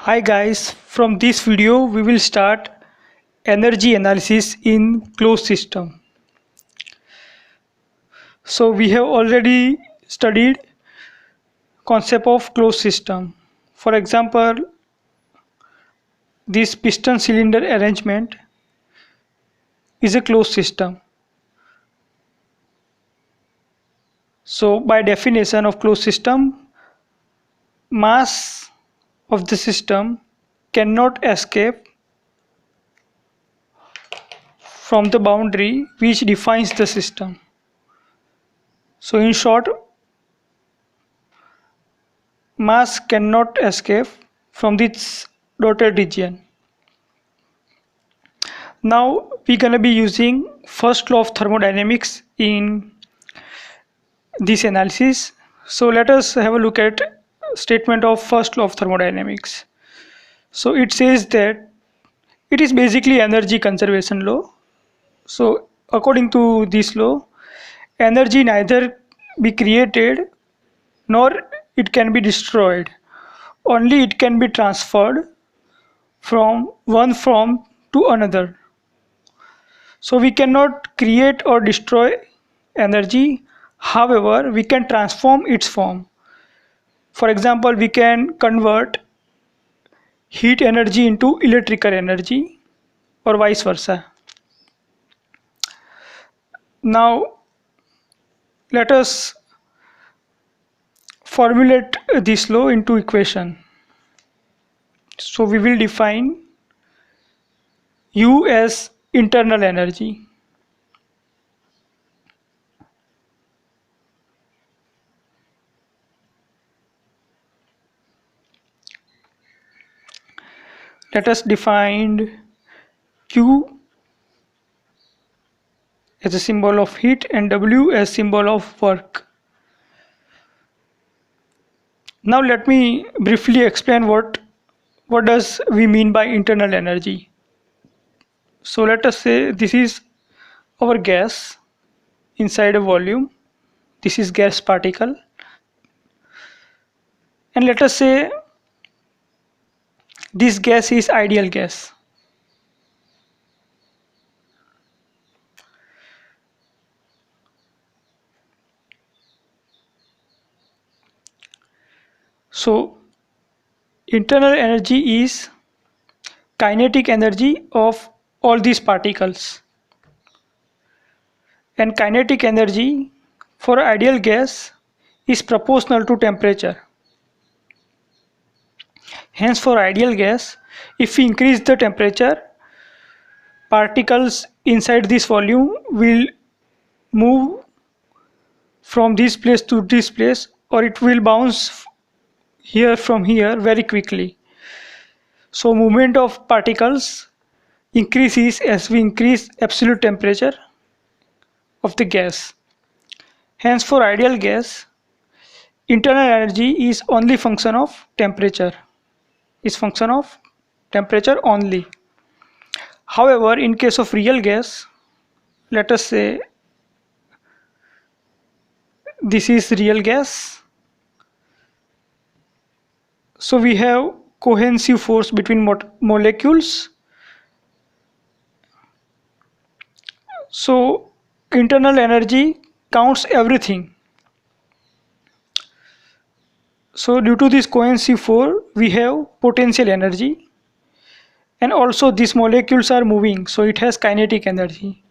Hi guys, from this video we will start energy analysis in closed system. So we have already studied concept of closed system. For example, this piston cylinder arrangement is a closed system. So by definition of closed system, mass of the system cannot escape from the boundary which defines the system. So in short, mass cannot escape from this dotted region. Now we're gonna be using first law of thermodynamics in this analysis. So let us have a look at statement of first law of thermodynamics. So it says that it is basically energy conservation law. So according to this law, energy neither be created nor it can be destroyed. Only it can be transferred from one form to another. So we cannot create or destroy energy. However, we can transform its form. For example, we can convert heat energy into electrical energy or vice versa. Now, let us formulate this law into equation. So we will define U as internal energy. Let us define Q as a symbol of heat and W as symbol of work. Now let me briefly explain what does we mean by internal energy. So let us say this is our gas inside a volume. This is gas particle. And let us say this gas is ideal gas. So internal energy is kinetic energy of all these particles. And kinetic energy for ideal gas is proportional to temperature. Hence for ideal gas, if we increase the temperature, particles inside this volume will move from this place to this place, or it will bounce here from here very quickly. So movement of particles increases as we increase absolute temperature of the gas. Hence for ideal gas, internal energy is only function of temperature. Is function of temperature only. However, in case of real gas, let us say this is real gas. So we have cohesive force between molecules. So internal energy counts everything. So due to this cohesive force, we have potential energy, and also these molecules are moving, so it has kinetic energy.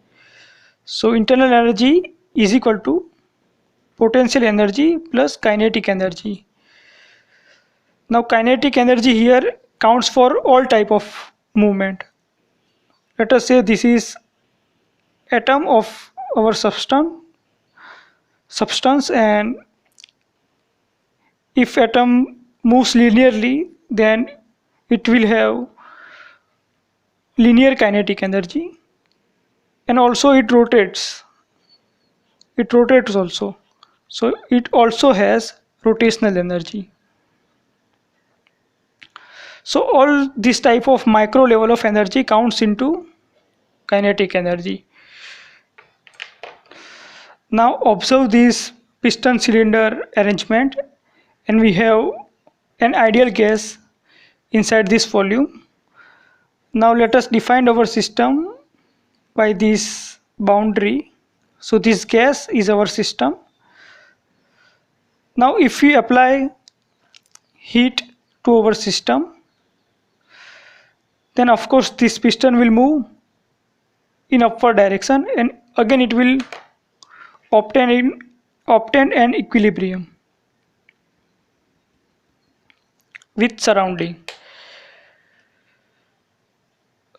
So internal energy is equal to potential energy plus kinetic energy. Now kinetic energy here counts for all type of movement. Let us say this is atom of our substance, and if atom moves linearly, then it will have linear kinetic energy, and also it rotates also, so it also has rotational energy. So all this type of micro level of energy counts into kinetic energy. Now observe this piston cylinder arrangement, and we have an ideal gas inside this volume. Now let us define our system by this boundary. So this gas is our system. Now if we apply heat to our system, then of course this piston will move in upward direction, and again it will obtain an equilibrium with surrounding.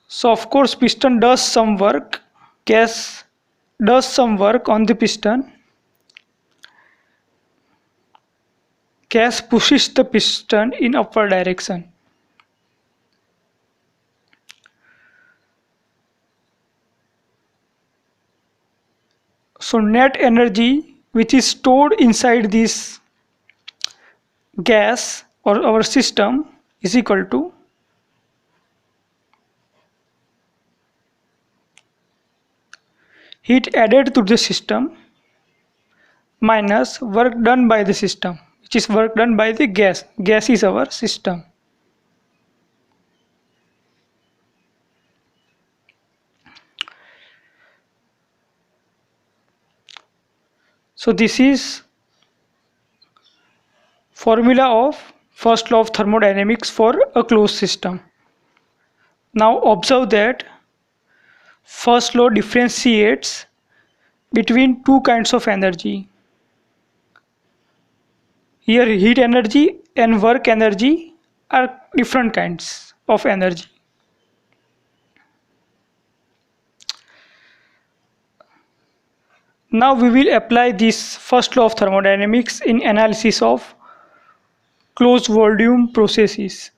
So of course piston does some work, gas does some work on the piston. Gas pushes the piston in upward direction. So net energy which is stored inside this gas or our system is equal to heat added to the system minus work done by the system, which is work done by the gas. Gas is our system. So this is formula of first law of thermodynamics for a closed system. Now observe that first law differentiates between two kinds of energy. Here heat energy and work energy are different kinds of energy. Now we will apply this first law of thermodynamics in analysis of closed volume processes.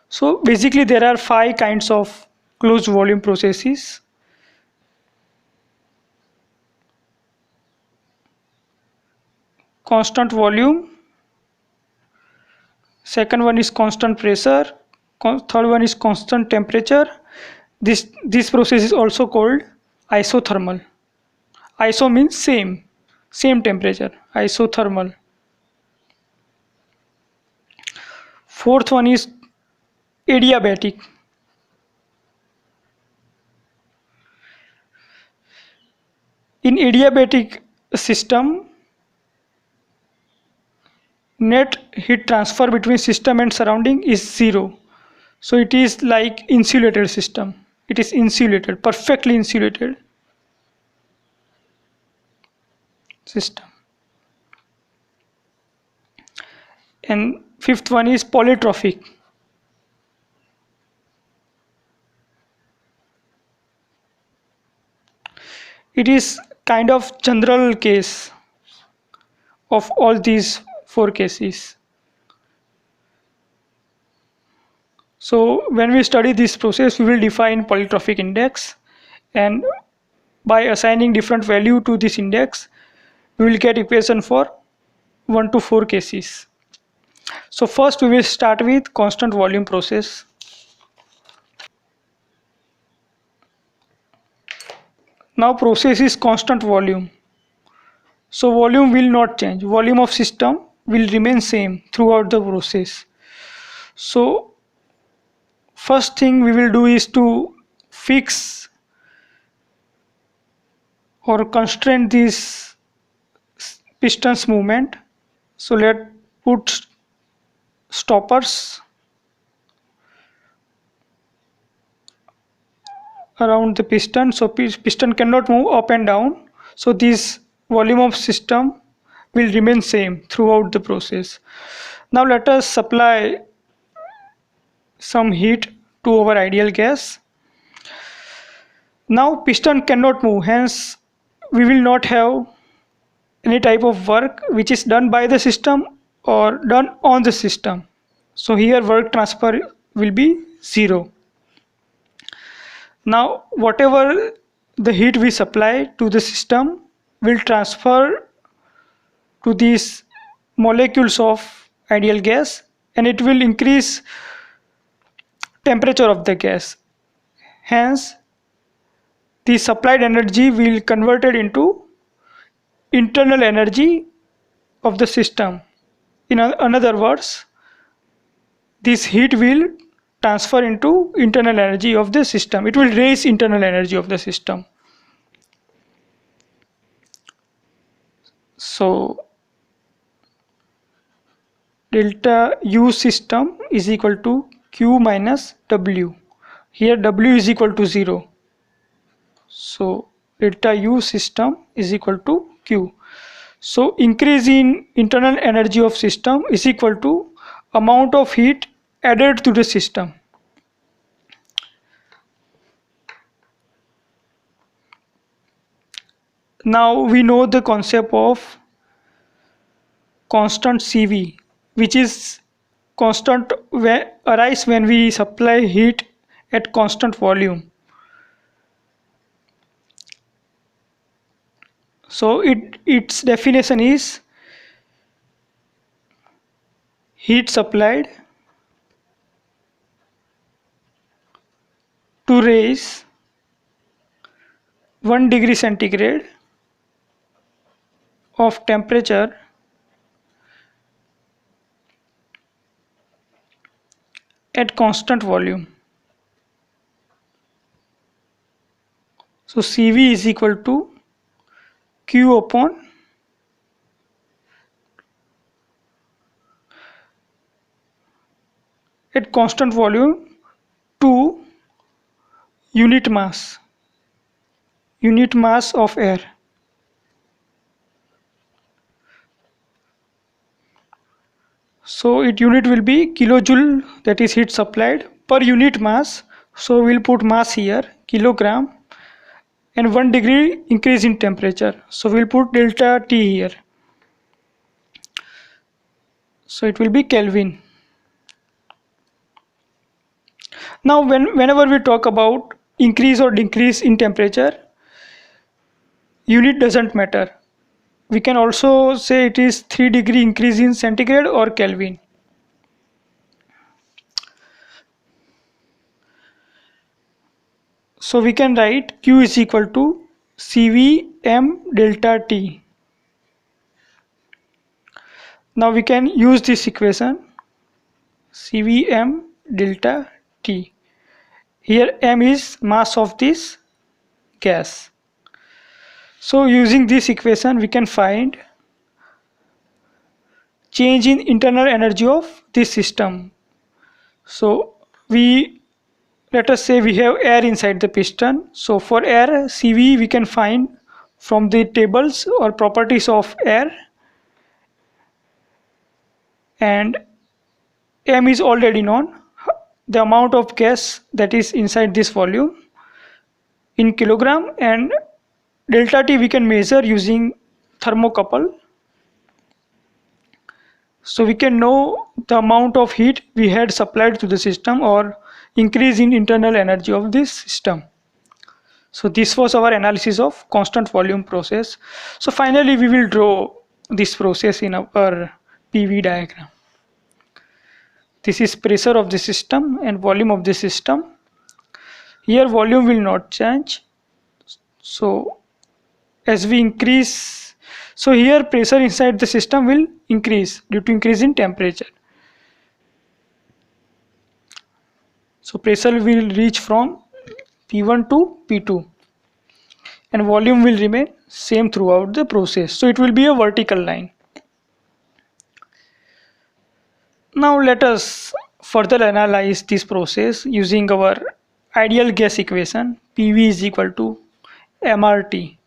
So basically there are 5 kinds of closed volume processes. Constant volume, second one is constant pressure, third one is constant temperature. This process is also called isothermal. Iso means same temperature, isothermal. Fourth one is adiabatic. In adiabatic system, net heat transfer between system and surrounding is 0. So it is like insulated system. It is insulated, perfectly insulated system. And fifth one is polytrophic. It is kind of general case of all these 4 cases. So when we study this process, we will define polytrophic index, and by assigning different value to this index, we will get equation for 1 to 4 cases. So first we will start with constant volume process. Now process is constant volume. So volume will not change. Volume of system will remain same throughout the process. So first thing we will do is to fix or constrain this piston's movement. So let's put stoppers around the piston, so piston cannot move up and down. So this volume of system will remain same throughout the process. Now let us supply some heat to our ideal gas. Now piston cannot move, hence we will not have any type of work which is done by the system or done on the system. So here work transfer will be 0. Now whatever the heat we supply to the system will transfer to these molecules of ideal gas, and it will increase temperature of the gas. Hence the supplied energy will converted into internal energy of the system. In other words, this heat will transfer into internal energy of the system. It will raise internal energy of the system. So delta U system is equal to Q minus W. Here W is equal to 0. So delta U system is equal to Q. So increase in internal energy of system is equal to amount of heat added to the system. Now we know the concept of constant CV, which is constant arise when we supply heat at constant volume. So its definition is heat supplied to raise 1 degree centigrade of temperature at constant volume. So CV is equal to Q upon at constant volume to unit mass of air. So its unit will be kilojoule, that is heat supplied per unit mass. So we'll put mass here, kilogram, and 1 degree increase in temperature. So we'll put delta T here. So it will be Kelvin. Now whenever we talk about increase or decrease in temperature, unit doesn't matter. We can also say it is 3 degree increase in centigrade or Kelvin. So we can write Q is equal to CV m delta T. Now we can use this equation CV m delta T. Here m is mass of this gas. So using this equation we can find change in internal energy of this system. So let us say we have air inside the piston. So for air, CV we can find from the tables or properties of air, and m is already known, the amount of gas that is inside this volume in kilogram, and delta T we can measure using thermocouple. So we can know the amount of heat we had supplied to the system or increase in internal energy of this system. So this was our analysis of constant volume process. So finally we will draw this process in our PV diagram. This is pressure of the system and volume of the system. Here volume will not change. So as we increase, so here pressure inside the system will increase due to increase in temperature. So pressure will reach from P1 to P2 and volume will remain same throughout the process. So it will be a vertical line. Now let us further analyze this process using our ideal gas equation. PV is equal to MRT.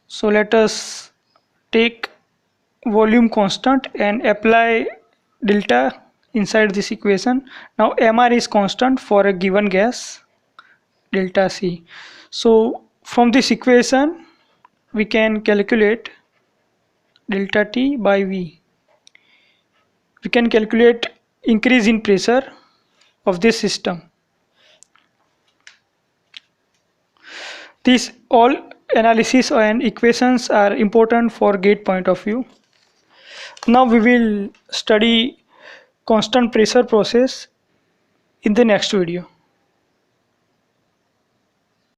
So let us take volume constant and apply delta inside this equation. Now MR is constant for a given gas, delta C. So from this equation we can calculate delta T by V. We can calculate increase in pressure of this system. These all analysis and equations are important for gate point of view. Now we will study constant pressure process in the next video.